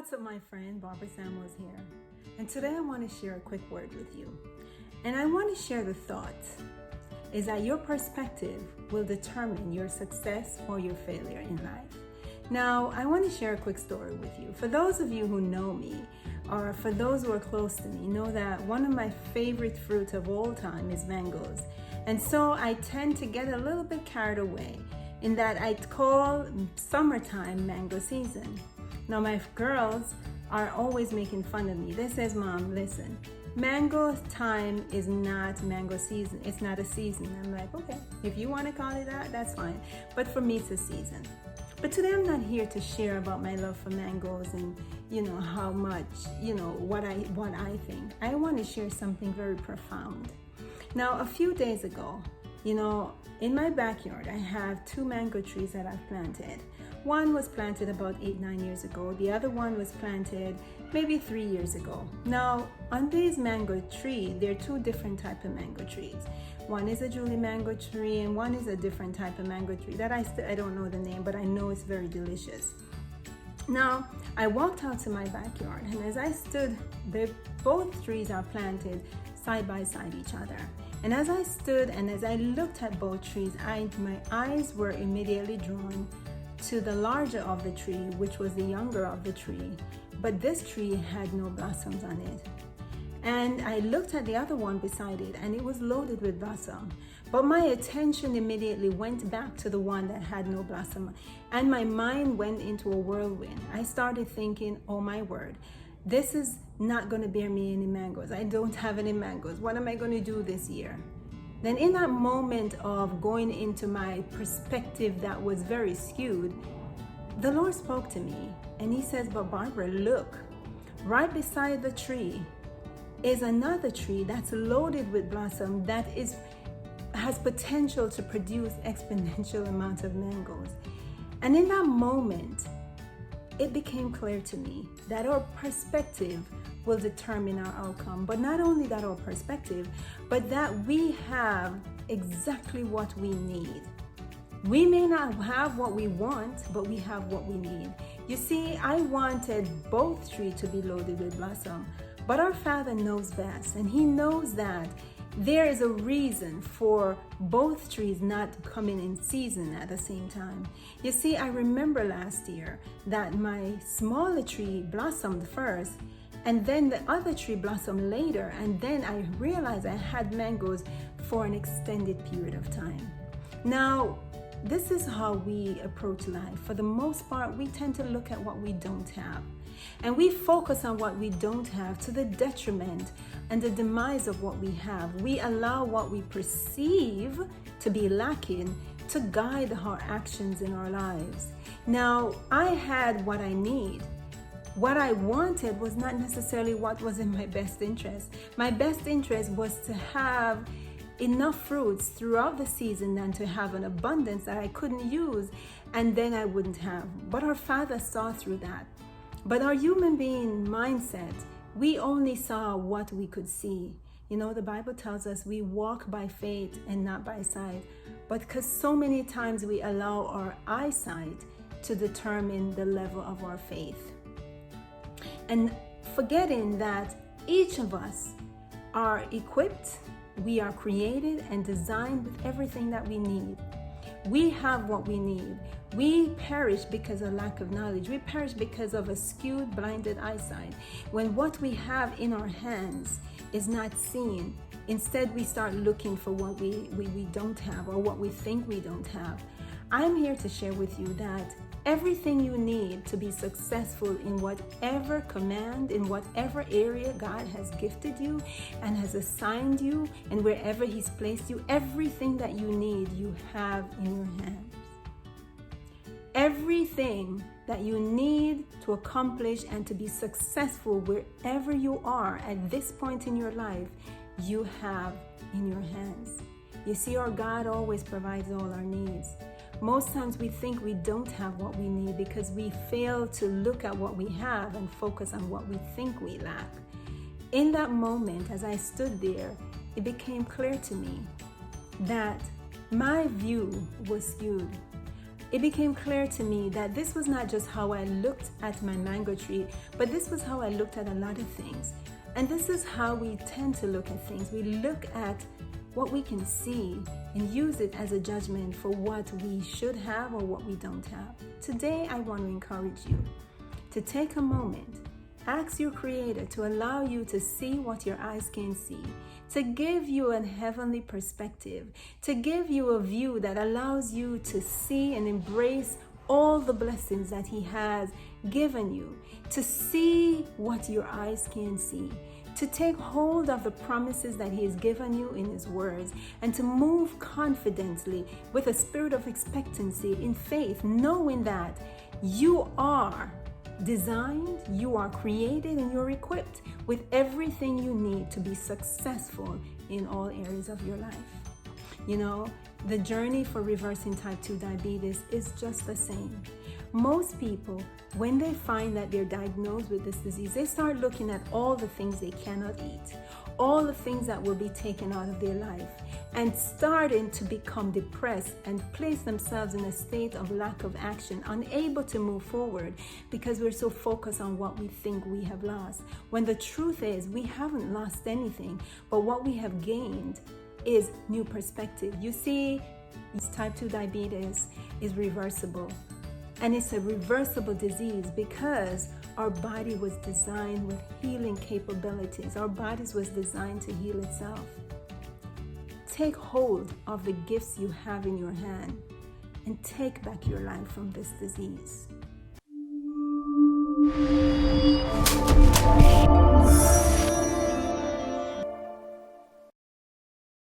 What's up, my friend? Barbara Samuels here. And today I want to share a quick word with you. And I want to share the thought is that your perspective will determine your success or your failure in life. Now, I want to share a quick story with you. For those of you who know me, or for those who are close to me, know that one of my favorite fruits of all time is mangoes. And so I tend to get a little bit carried away in that I call summertime mango season. Now my girls are always making fun of me. They says, Mom, listen, mango time is not mango season. It's not a season. I'm like, okay, if you want to call it that, that's fine. But for me, it's a season. But today I'm not here to share about my love for mangoes and how much, what I think. I want to share something very profound. Now, a few days ago, in my backyard, I have 2 mango trees that I've planted. One was planted about 8-9 years ago. The other one was planted maybe 3 years ago. Now, on these mango trees, there are 2 different types of mango trees. One is a Julie mango tree, and one is a different type of mango tree that I don't know the name, but I know it's very delicious. Now, I walked out to my backyard, and as I stood, both trees are planted side by side each other. And as I stood and as I looked at both trees, my eyes were immediately drawn to the larger of the tree, which was the younger of the tree. But this tree had no blossoms on it. And I looked at the other one beside it, and it was loaded with blossom. But my attention immediately went back to the one that had no blossom. And my mind went into a whirlwind. I started thinking, oh my word, this is not going to bear me any mangoes. I don't have any mangoes. What am I going to do this year? Then in that moment of going into my perspective that was very skewed, the Lord spoke to me and he says, but Barbara, look, right beside the tree is another tree that's loaded with blossom that has potential to produce exponential amounts of mangoes. And in that moment, it became clear to me that our perspective will determine our outcome. But not only that our perspective, but that we have exactly what we need. We may not have what we want, but we have what we need. You see, I wanted both trees to be loaded with blossom, but our Father knows best, and he knows that there is a reason for both trees not coming in season at the same time. You see, I remember last year that my smaller tree blossomed first, and then the other tree blossomed later, and then I realized I had mangoes for an extended period of time. Now, this is how we approach life. For the most part, we tend to look at what we don't have. And we focus on what we don't have to the detriment and the demise of what we have. We allow what we perceive to be lacking to guide our actions in our lives. Now, I had what I need. What I wanted was not necessarily what was in my best interest. My best interest was to have enough fruits throughout the season and to have an abundance that I couldn't use and then I wouldn't have. But our Father saw through that. But our human being mindset, we only saw what we could see. The Bible tells us we walk by faith and not by sight. But because so many times we allow our eyesight to determine the level of our faith. And forgetting that each of us are equipped, we are created and designed with everything that we need. We have what we need. We perish because of lack of knowledge. We perish because of a skewed, blinded eyesight. When what we have in our hands is not seen, instead we start looking for what we don't have or what we think we don't have. I'm here to share with you that everything you need to be successful in whatever command, in whatever area God has gifted you and has assigned you, and wherever he's placed you, everything that you need, you have in your hands. Everything that you need to accomplish and to be successful wherever you are at this point in your life, you have in your hands. You see, our God always provides all our needs. Most times we think we don't have what we need because we fail to look at what we have and focus on what we think we lack. In that moment, as I stood there, it became clear to me that my view was skewed. it became clear to me that this was not just how I looked at my mango tree, but this was how I looked at a lot of things. And this is how we tend to look at things. We look at what we can see and use it as a judgment for what we should have or what we don't have. Today, I want to encourage you to take a moment, ask your Creator to allow you to see what your eyes can see, to give you a heavenly perspective, to give you a view that allows you to see and embrace all the blessings that He has given you, to see what your eyes can see, to take hold of the promises that He has given you in His words, and to move confidently with a spirit of expectancy in faith, knowing that you are designed, you are created, and you're equipped with everything you need to be successful in all areas of your life. You know, the journey for reversing type 2 diabetes is just the same. Most people, when they find that they're diagnosed with this disease, they start looking at all the things they cannot eat, all the things that will be taken out of their life, and starting to become depressed and place themselves in a state of lack of action, unable to move forward because we're so focused on what we think we have lost. When the truth is, we haven't lost anything, but what we have gained is new perspective. You see, type 2 diabetes is reversible. And it's a reversible disease because our body was designed with healing capabilities. Our bodies was designed to heal itself. Take hold of the gifts you have in your hand and take back your life from this disease.